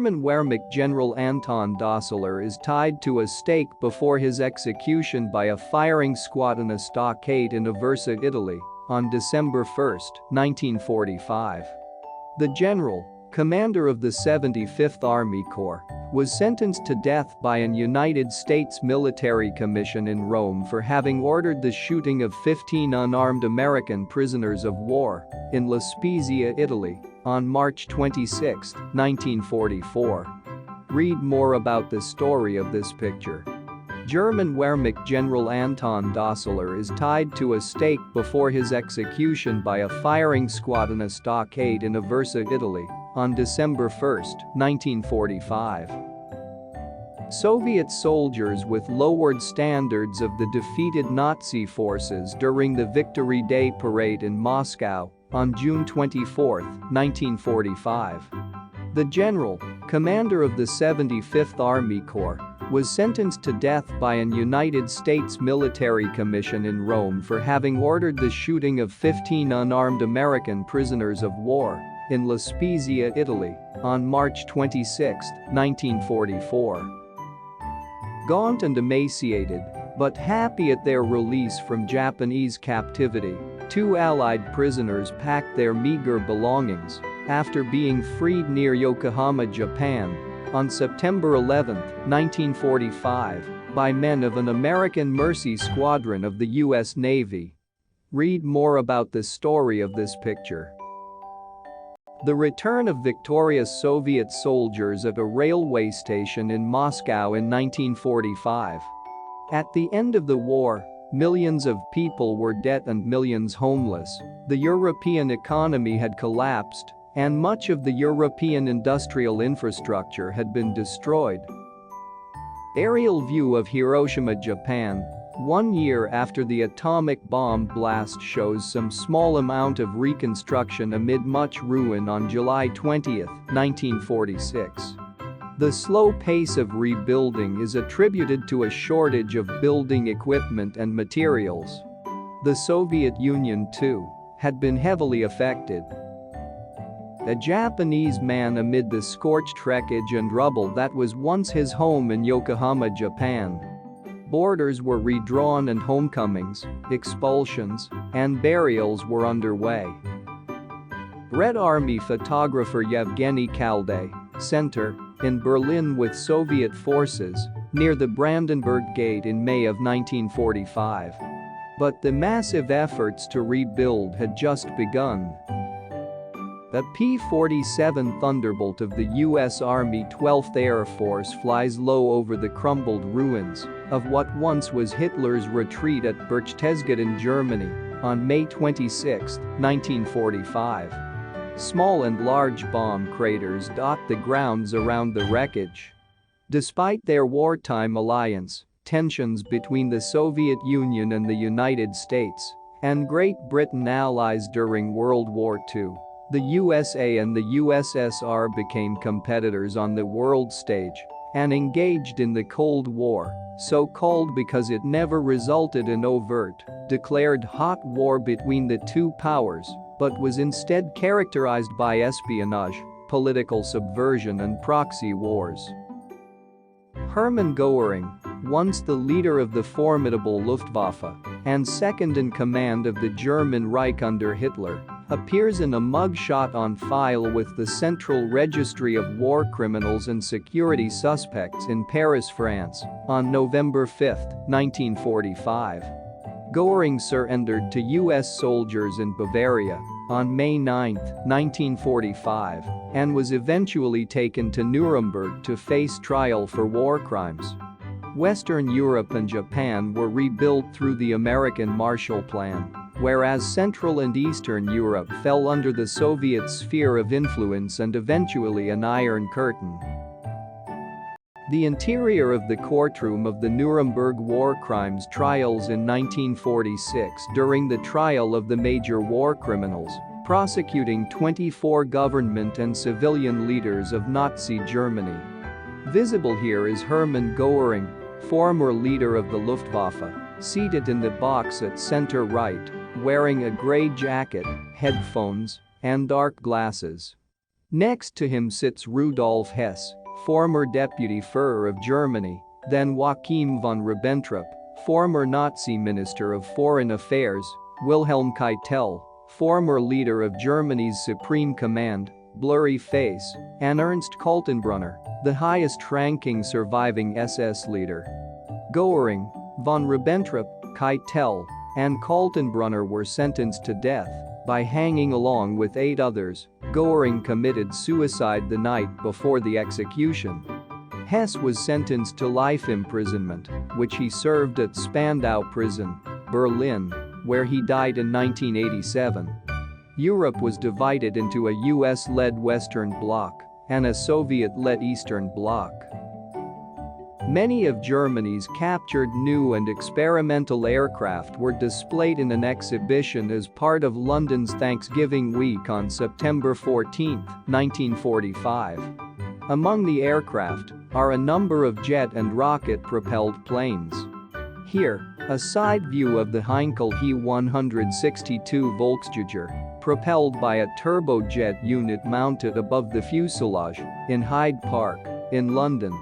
German Wehrmacht General Anton Dosseler is tied to a stake before his execution by a firing squad in a stockade in Aversa, Italy, on December 1, 1945. The general, commander of the 75th Army Corps, was sentenced to death by an United States military commission in Rome for having ordered the shooting of 15 unarmed American prisoners of war in La Spezia, Italy, on March 26, 1944. Read more about the story of this picture. German Wehrmacht General Anton Dosseler is tied to a stake before his execution by a firing squad in a stockade in Aversa, Italy, on December 1, 1945. Soviet soldiers with lowered standards of the defeated Nazi forces during the Victory Day parade in Moscow on June 24, 1945. The general, commander of the 75th Army Corps, was sentenced to death by an United States military commission in Rome for having ordered the shooting of 15 unarmed American prisoners of war in La Spezia, Italy, on March 26, 1944. Gaunt and emaciated, but happy at their release from Japanese captivity, 2 Allied prisoners packed their meager belongings after being freed near Yokohama, Japan, on September 11, 1945, by men of an American Mercy Squadron of the U.S. Navy. Read more about the story of this picture. The return of victorious Soviet soldiers at a railway station in Moscow in 1945. At the end of the war, millions of people were dead and millions homeless. The European economy had collapsed, and much of the European industrial infrastructure had been destroyed. Aerial view of Hiroshima, Japan, 1 year after the atomic bomb blast, shows some small amount of reconstruction amid much ruin on July 20, 1946. The slow pace of rebuilding is attributed to a shortage of building equipment and materials. The Soviet Union, too, had been heavily affected. A Japanese man amid the scorched wreckage and rubble that was once his home in Yokohama, Japan. Borders were redrawn and homecomings, expulsions, and burials were underway. Red Army photographer Yevgeny Kalday, center, in Berlin with Soviet forces, near the Brandenburg Gate in May of 1945. But the massive efforts to rebuild had just begun. A P-47 Thunderbolt of the U.S. Army 12th Air Force flies low over the crumbled ruins of what once was Hitler's retreat at Berchtesgaden, Germany, on May 26, 1945. Small and large bomb craters dot the grounds around the wreckage. Despite their wartime alliance, tensions between the Soviet Union and the United States and Great Britain allies during World War II. The USA and the USSR became competitors on the world stage and engaged in the Cold War, so called because it never resulted in overt, declared hot war between the two powers, but was instead characterized by espionage, political subversion and proxy wars. Hermann Goering, once the leader of the formidable Luftwaffe and second in command of the German Reich under Hitler, appears in a mugshot on file with the Central Registry of War Criminals and Security Suspects in Paris, France, on November 5, 1945. Goering surrendered to U.S. soldiers in Bavaria on May 9, 1945, and was eventually taken to Nuremberg to face trial for war crimes. Western Europe and Japan were rebuilt through the American Marshall Plan, whereas Central and Eastern Europe fell under the Soviet sphere of influence and eventually an Iron Curtain. The interior of the courtroom of the Nuremberg war crimes trials in 1946 during the trial of the major war criminals, prosecuting 24 government and civilian leaders of Nazi Germany. Visible here is Hermann Goering, former leader of the Luftwaffe, seated in the box at center right, wearing a gray jacket, headphones, and dark glasses. Next to him sits Rudolf Hess, former deputy Führer of Germany, then Joachim von Ribbentrop, former Nazi Minister of Foreign Affairs, Wilhelm Keitel, former leader of Germany's Supreme Command, blurry face, and Ernst Kaltenbrunner, the highest-ranking surviving SS leader. Goering, von Ribbentrop, Keitel, and Kaltenbrunner were sentenced to death by hanging along with 8 others. Goering committed suicide the night before the execution. Hess was sentenced to life imprisonment, which he served at Spandau Prison, Berlin, where he died in 1987. Europe was divided into a US-led Western Bloc and a Soviet-led Eastern Bloc. Many of Germany's captured new and experimental aircraft were displayed in an exhibition as part of London's Thanksgiving week on September 14, 1945. Among the aircraft are a number of jet and rocket-propelled planes. Here, a side view of the Heinkel He-162 Volksjager, propelled by a turbojet unit mounted above the fuselage in Hyde Park, in London.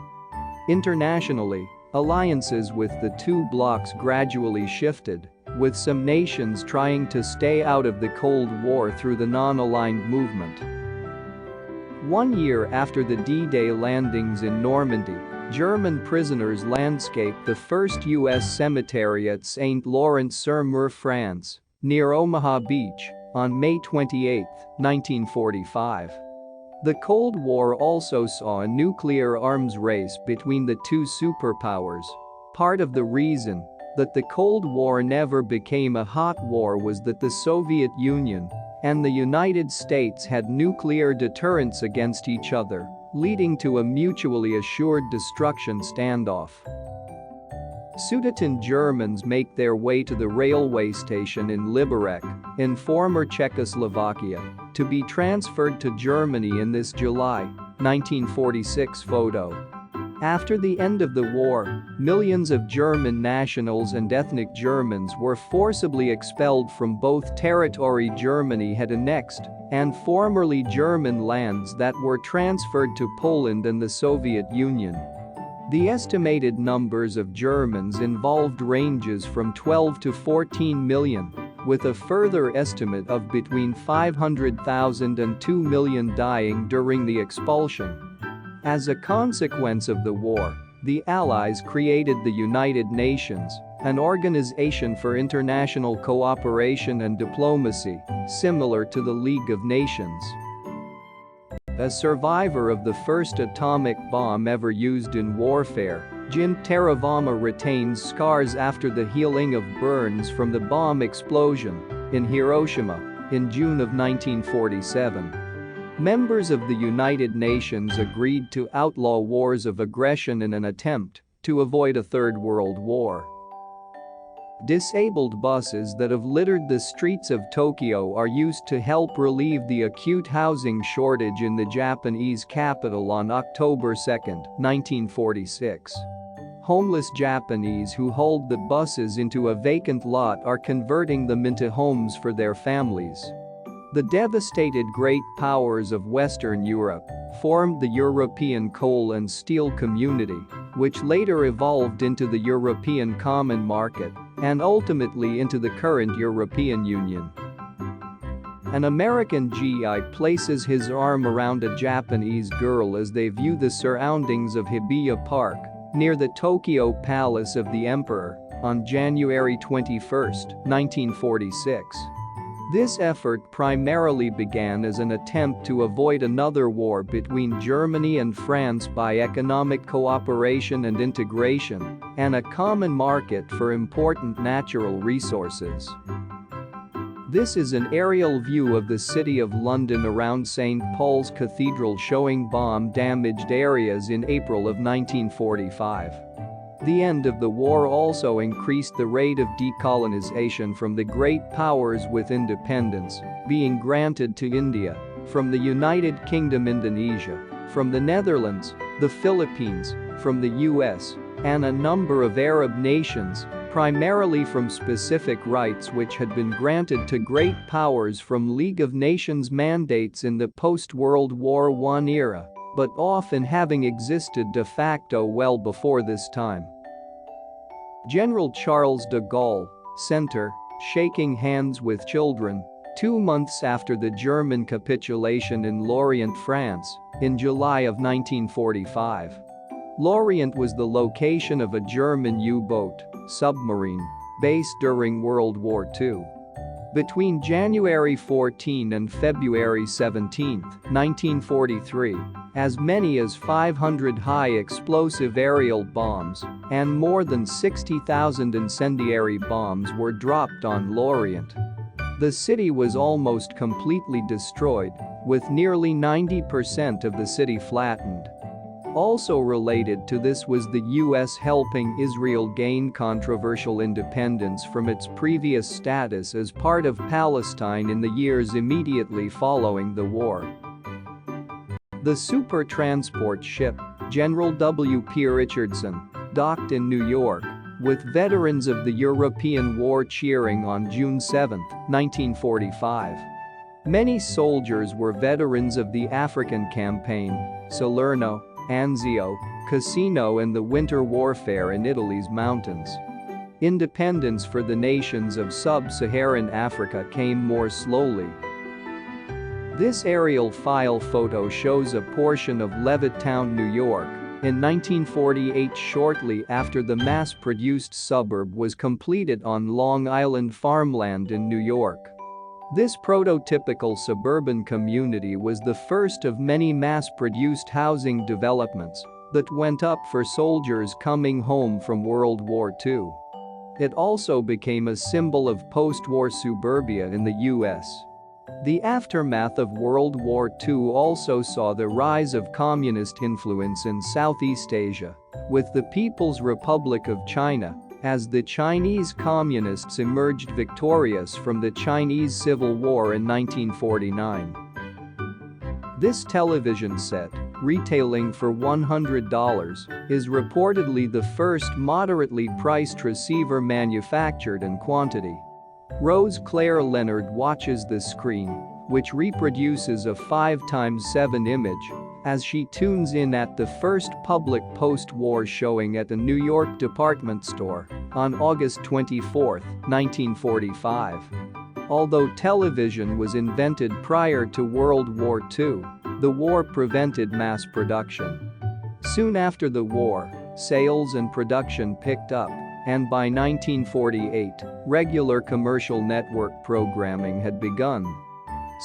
Internationally, alliances with the two blocs gradually shifted, with some nations trying to stay out of the Cold War through the non-aligned movement. 1 year after the D-Day landings in Normandy, German prisoners landscaped the first U.S. cemetery at St. Laurent-sur-Mer, France, near Omaha Beach, on May 28, 1945. The Cold War also saw a nuclear arms race between the two superpowers. Part of the reason that the Cold War never became a hot war was that the Soviet Union and the United States had nuclear deterrence against each other, leading to a mutually assured destruction standoff. Sudeten Germans make their way to the railway station in Liberec, in former Czechoslovakia, to be transferred to Germany in this July 1946 photo. After the end of the war, millions of German nationals and ethnic Germans were forcibly expelled from both territory Germany had annexed and formerly German lands that were transferred to Poland and the Soviet Union. The estimated numbers of Germans involved ranges from 12 to 14 million, with a further estimate of between 500,000 and 2 million dying during the expulsion. As a consequence of the war, the Allies created the United Nations, an organization for international cooperation and diplomacy, similar to the League of Nations. A survivor of the first atomic bomb ever used in warfare, Jim Teravama retains scars after the healing of burns from the bomb explosion in Hiroshima in June of 1947. Members of the United Nations agreed to outlaw wars of aggression in an attempt to avoid a Third World War. Disabled buses that have littered the streets of Tokyo are used to help relieve the acute housing shortage in the Japanese capital on October 2, 1946. Homeless Japanese who hauled the buses into a vacant lot are converting them into homes for their families. The devastated great powers of Western Europe formed the European Coal and Steel Community, which later evolved into the European Common Market and ultimately into the current European Union. An American GI places his arm around a Japanese girl as they view the surroundings of Hibiya Park, near the Tokyo Palace of the Emperor, on January 21, 1946. This effort primarily began as an attempt to avoid another war between Germany and France by economic cooperation and integration, and a common market for important natural resources. This is an aerial view of the City of London around St. Paul's Cathedral showing bomb-damaged areas in April of 1945. The end of the war also increased the rate of decolonization from the great powers with independence being granted to India, from the United Kingdom, Indonesia, from the Netherlands, the Philippines, from the US, and a number of Arab nations, primarily from specific rights which had been granted to great powers from League of Nations mandates in the post-World War I era, but often having existed de facto well before this time. General Charles de Gaulle, Center, shaking hands with children, 2 months after the German capitulation in Lorient, France, in July of 1945. Lorient was the location of a German U-boat, submarine, base during World War II. Between January 14 and February 17, 1943, as many as 500 high-explosive aerial bombs and more than 60,000 incendiary bombs were dropped on Lorient. The city was almost completely destroyed, with nearly 90% of the city flattened. Also related to this was the U.S. helping Israel gain controversial independence from its previous status as part of Palestine in the years immediately following the war. The super transport ship, General W. P. Richardson, docked in New York, with veterans of the European War cheering on June 7, 1945. Many soldiers were veterans of the African Campaign, Salerno, Anzio, Cassino and the winter warfare in Italy's mountains. Independence for the nations of sub-Saharan Africa came more slowly. This aerial file photo shows a portion of Levittown, New York, in 1948, shortly after the mass-produced suburb was completed on Long Island farmland in New York. This prototypical suburban community was the first of many mass-produced housing developments that went up for soldiers coming home from World War II. It also became a symbol of post-war suburbia in the U.S. The aftermath of World War II also saw the rise of communist influence in Southeast Asia, with the People's Republic of China, as the Chinese Communists emerged victorious from the Chinese Civil War in 1949. This television set, retailing for $100, is reportedly the first moderately priced receiver manufactured in quantity. Rose Claire Leonard watches the screen, which reproduces a 5x7 image, as she tunes in at the first public post-war showing at a New York department store on August 24, 1945. Although television was invented prior to World War II, the war prevented mass production. Soon after the war, sales and production picked up, and by 1948, regular commercial network programming had begun.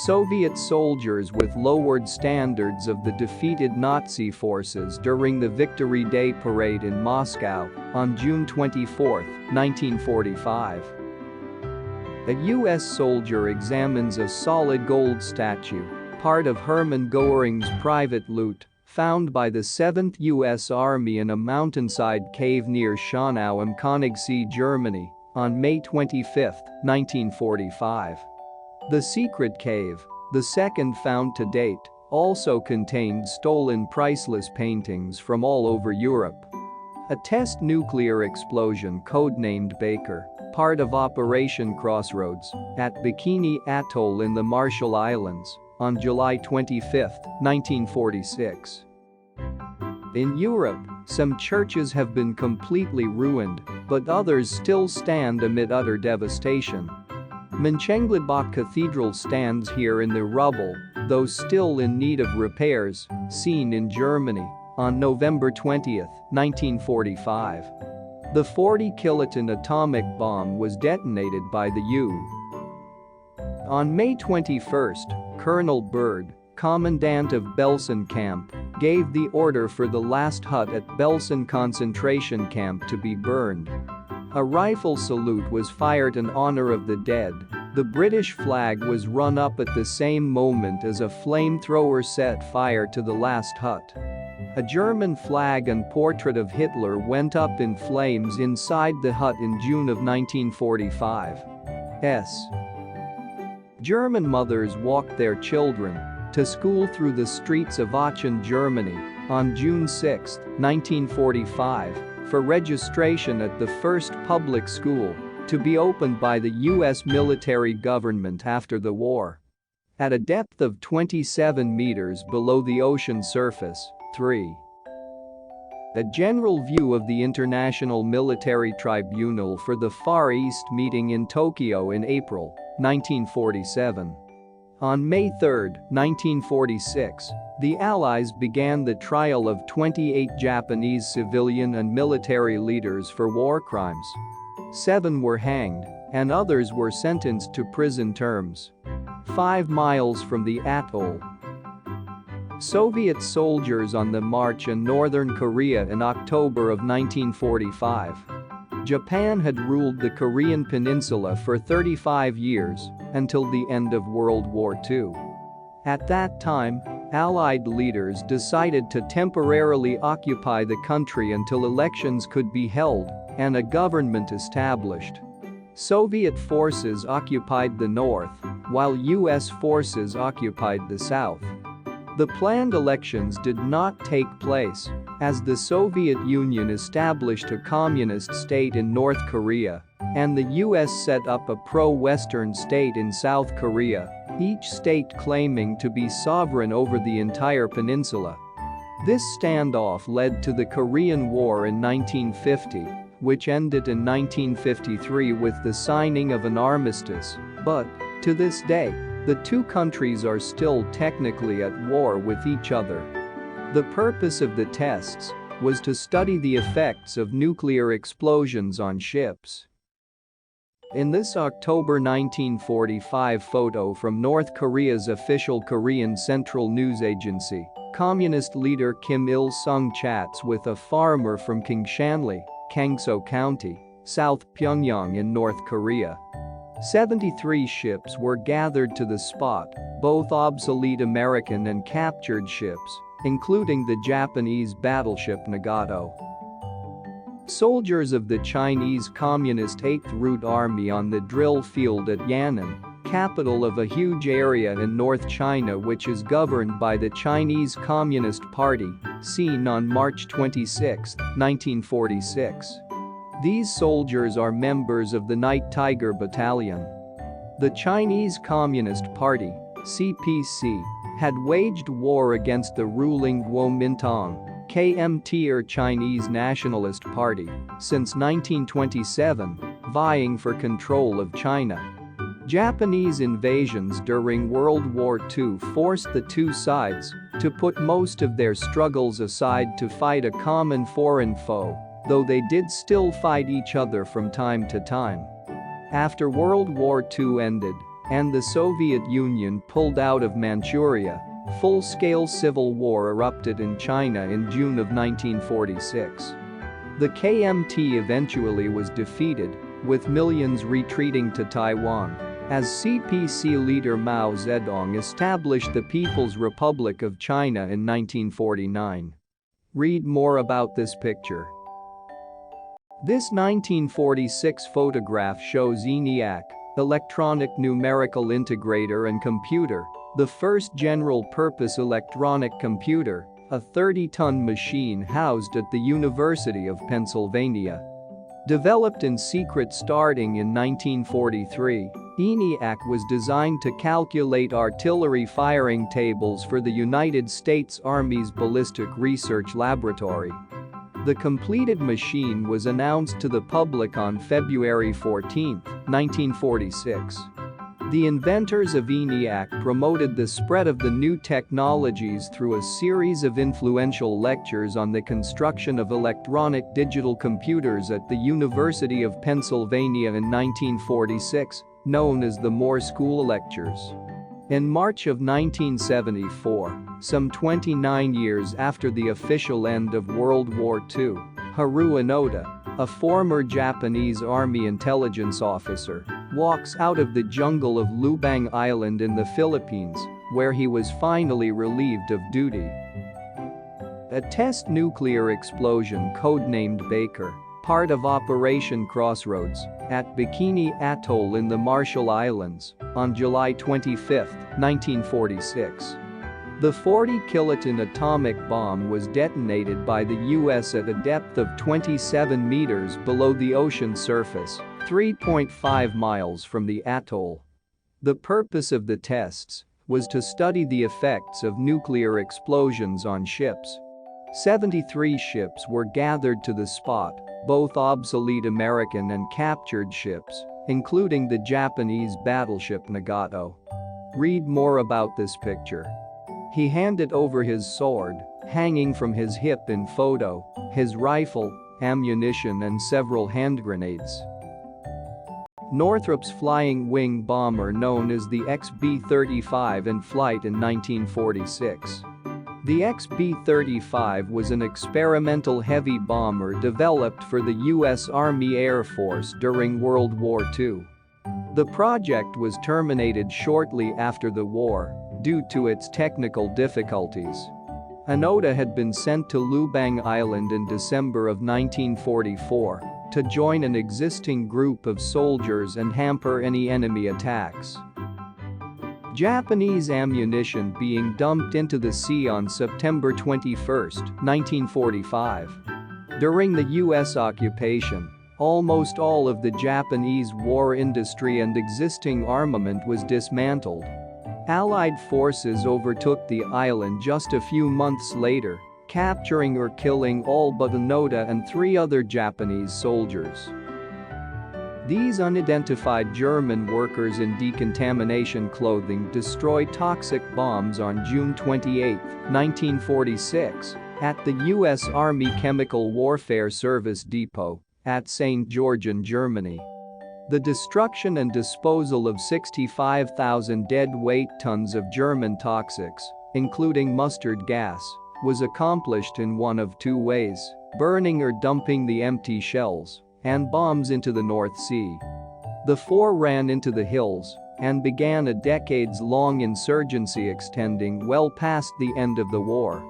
Soviet soldiers with lowered standards of the defeated Nazi forces during the Victory Day parade in Moscow on June 24, 1945. A U.S. soldier examines a solid gold statue, part of Hermann Goering's private loot, found by the 7th U.S. Army in a mountainside cave near Schönau am Königssee, Germany, on May 25, 1945. The secret cave, the second found to date, also contained stolen priceless paintings from all over Europe. A test nuclear explosion codenamed Baker, part of Operation Crossroads, at Bikini Atoll in the Marshall Islands, on July 25, 1946. In Europe, some churches have been completely ruined, but others still stand amid utter devastation. Mönchengladbach Cathedral stands here in the rubble, though still in need of repairs, seen in Germany on November 20, 1945. The 40-kiloton atomic bomb was detonated by the U. On May 21, Colonel Byrd, commandant of Belsen camp, gave the order for the last hut at Belsen concentration camp to be burned. A rifle salute was fired in honor of the dead. The British flag was run up at the same moment as a flamethrower set fire to the last hut. A German flag and portrait of Hitler went up in flames inside the hut in June of 1945. German mothers walked their children to school through the streets of Aachen, Germany, on June 6, 1945, for registration at the first public school to be opened by the U.S. military government after the war. at a depth of 27 meters below the ocean surface. 3. A general view of the International Military Tribunal for the Far East meeting in Tokyo in April 1947. On May 3, 1946, the Allies began the trial of 28 Japanese civilian and military leaders for war crimes. 7 were hanged, and others were sentenced to prison terms. 5 miles from the atoll. Soviet soldiers on the march in northern Korea in October of 1945. Japan had ruled the Korean peninsula for 35 years, until the end of World War II. At that time, Allied leaders decided to temporarily occupy the country until elections could be held and a government established. Soviet forces occupied the north, while US forces occupied the south. The planned elections did not take place, as the Soviet Union established a communist state in North Korea, and the US set up a pro-Western state in South Korea, each state claiming to be sovereign over the entire peninsula. This standoff led to the Korean War in 1950, which ended in 1953 with the signing of an armistice, but, to this day, the two countries are still technically at war with each other. The purpose of the tests was to study the effects of nuclear explosions on ships. In this October 1945 photo from North Korea's official Korean Central News Agency, Communist leader Kim Il-sung chats with a farmer from Kingshanli, Gangso County, South Pyongyang in North Korea. 73 ships were gathered to the spot, both obsolete American and captured ships, including the Japanese battleship Nagato. Soldiers of the Chinese Communist 8th Route Army on the drill field at Yan'an, capital of a huge area in North China which is governed by the Chinese Communist Party, seen on March 26, 1946. These soldiers are members of the Night Tiger Battalion. The Chinese Communist Party, CPC, had waged war against the ruling Kuomintang, KMT or Chinese Nationalist Party, since 1927, vying for control of China. Japanese invasions during World War II forced the two sides to put most of their struggles aside to fight a common foreign foe, though they did still fight each other from time to time. After World War II ended and the Soviet Union pulled out of Manchuria, full-scale civil war erupted in China in June of 1946. The KMT eventually was defeated, with millions retreating to Taiwan, as CPC leader Mao Zedong established the People's Republic of China in 1949. Read more about this picture. This 1946 photograph shows ENIAC, Electronic Numerical Integrator and Computer, the first general-purpose electronic computer, a 30-ton machine housed at the University of Pennsylvania. Developed in secret starting in 1943, ENIAC was designed to calculate artillery firing tables for the United States Army's Ballistic Research Laboratory. The completed machine was announced to the public on February 14, 1946. The inventors of ENIAC promoted the spread of the new technologies through a series of influential lectures on the construction of electronic digital computers at the University of Pennsylvania in 1946, known as the Moore School Lectures. In March of 1974, some 29 years after the official end of World War II, Haru Onoda, a former Japanese Army intelligence officer, walks out of the jungle of Lubang Island in the Philippines, where he was finally relieved of duty. A test nuclear explosion codenamed Baker, part of Operation Crossroads, at Bikini Atoll in the Marshall Islands, on July 25, 1946. The 40-kiloton atomic bomb was detonated by the U.S. at a depth of 27 meters below the ocean surface, 3.5 miles from the atoll. The purpose of the tests was to study the effects of nuclear explosions on ships. 73 ships were gathered to the spot, both obsolete American and captured ships, including the Japanese battleship Nagato. Read more about this picture. He handed over his sword, hanging from his hip in photo, his rifle, ammunition and several hand grenades. Northrop's flying wing bomber known as the XB-35 in flight in 1946. The XB-35 was an experimental heavy bomber developed for the U.S. Army Air Force during World War II. The project was terminated shortly after the war due to its technical difficulties. Onoda had been sent to Lubang Island in December of 1944 to join an existing group of soldiers and hamper any enemy attacks. Japanese ammunition being dumped into the sea on September 21, 1945. During the U.S. occupation, almost all of the Japanese war industry and existing armament was dismantled. Allied forces overtook the island just a few months later, capturing or killing all but Onoda and 3 other Japanese soldiers. These unidentified German workers in decontamination clothing destroyed toxic bombs on June 28, 1946, at the U.S. Army Chemical Warfare Service Depot at St. Georgen, Germany. The destruction and disposal of 65,000 dead-weight tons of German toxics, including mustard gas, was accomplished in one of 2 ways: burning or dumping the empty shells and bombs into the North Sea. The 4 ran into the hills and began a decades-long insurgency extending well past the end of the war.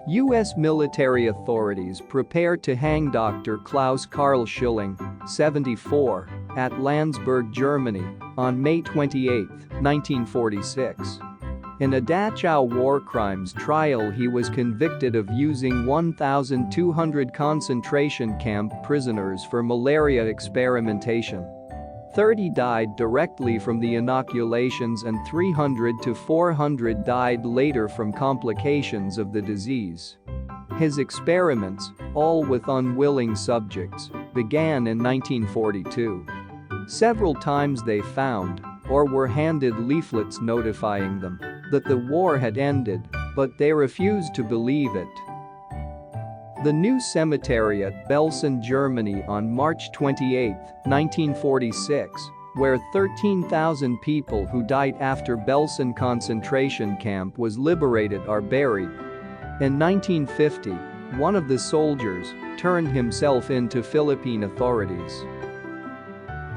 U.S. military authorities prepared to hang Dr. Klaus Karl Schilling, 74, at Landsberg, Germany, on May 28, 1946. In a Dachau war crimes trial, he was convicted of using 1,200 concentration camp prisoners for malaria experimentation. 30 died directly from the inoculations and 300 to 400 died later from complications of the disease. His experiments, all with unwilling subjects, began in 1942. Several times they found, or were handed leaflets notifying them, that the war had ended, but they refused to believe it. The new cemetery at Belsen, Germany on March 28, 1946, where 13,000 people who died after Belsen concentration camp was liberated are buried. In 1950, one of the soldiers turned himself in to Philippine authorities.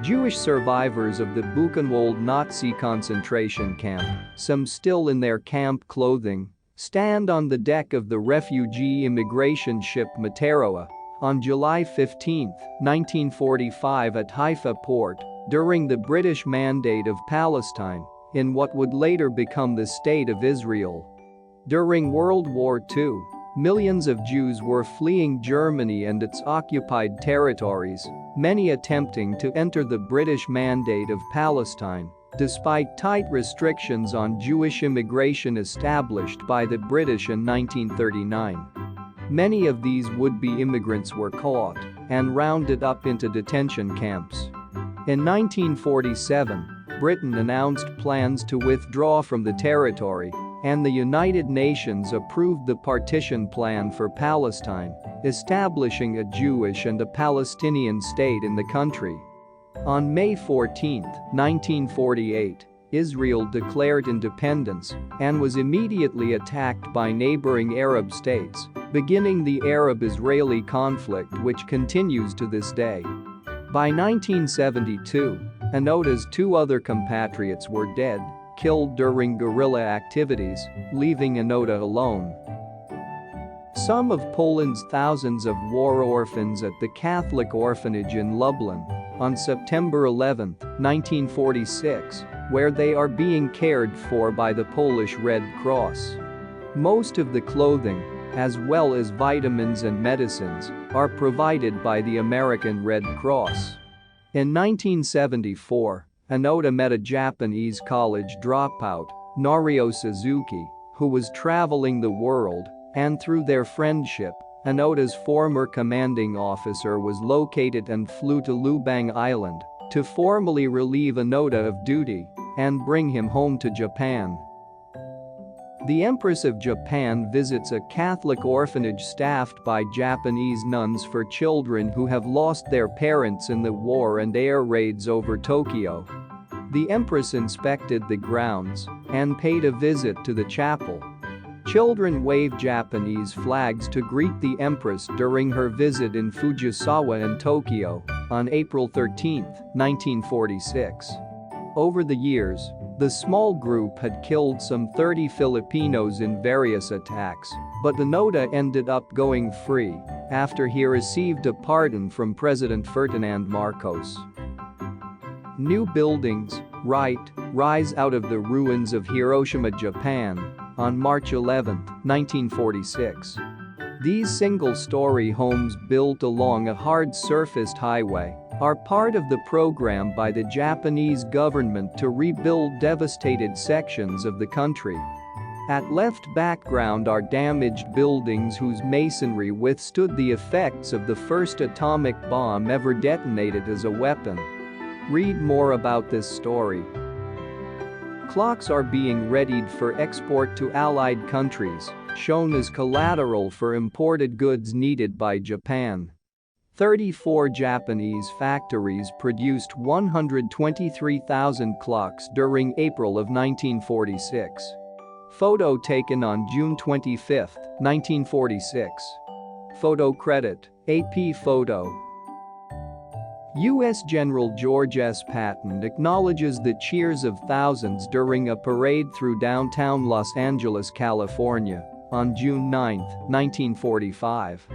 Jewish survivors of the Buchenwald Nazi concentration camp, some still in their camp clothing, stand on the deck of the refugee immigration ship Materoa on July 15, 1945 at Haifa port during the British Mandate of Palestine in what would later become the State of Israel. During World War II, millions of Jews were fleeing Germany and its occupied territories, many attempting to enter the British Mandate of Palestine, despite tight restrictions on Jewish immigration established by the British in 1939. Many of these would-be immigrants were caught and rounded up into detention camps. In 1947, Britain announced plans to withdraw from the territory, and the United Nations approved the partition plan for Palestine, establishing a Jewish and a Palestinian state in the country. On May 14, 1948, Israel declared independence and was immediately attacked by neighboring Arab states, beginning the Arab-Israeli conflict which continues to this day. By 1972, Onoda's 2 other compatriots were dead, killed during guerrilla activities, leaving Onoda alone. Some of Poland's thousands of war orphans at the Catholic orphanage in Lublin on September 11, 1946, where they are being cared for by the Polish Red Cross. Most of the clothing, as well as vitamins and medicines, are provided by the American Red Cross. In 1974, Onoda met a Japanese college dropout, Norio Suzuki, who was traveling the world, and through their friendship, Onoda's former commanding officer was located and flew to Lubang Island to formally relieve Onoda of duty and bring him home to Japan. The Empress of Japan visits a Catholic orphanage staffed by Japanese nuns for children who have lost their parents in the war and air raids over Tokyo. The Empress inspected the grounds and paid a visit to the chapel. Children waved Japanese flags to greet the Empress during her visit in Fujisawa and Tokyo on April 13, 1946. Over the years, the small group had killed some 30 Filipinos in various attacks, but Onoda ended up going free after he received a pardon from President Ferdinand Marcos. New buildings, rise out of the ruins of Hiroshima, Japan, on March 11, 1946. These single-story homes built along a hard-surfaced highway are part of the program by the Japanese government to rebuild devastated sections of the country. At left background are damaged buildings whose masonry withstood the effects of the first atomic bomb ever detonated as a weapon. Read more about this story. Clocks are being readied for export to Allied countries, shown as collateral for imported goods needed by Japan. 34 Japanese factories produced 123,000 clocks during April of 1946. Photo taken on June 25, 1946. Photo credit, AP Photo. U.S. General George S. Patton acknowledges the cheers of thousands during a parade through downtown Los Angeles, California, on June 9, 1945.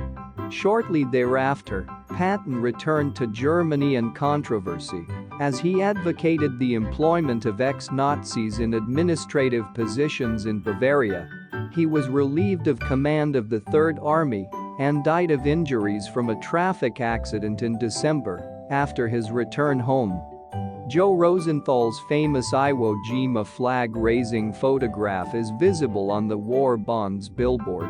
Shortly thereafter, Patton returned to Germany and controversy as he advocated the employment of ex-Nazis in administrative positions in Bavaria. He was relieved of command of the Third Army and died of injuries from a traffic accident in December after his return home. Joe Rosenthal's famous Iwo Jima flag-raising photograph is visible on the war bonds billboard.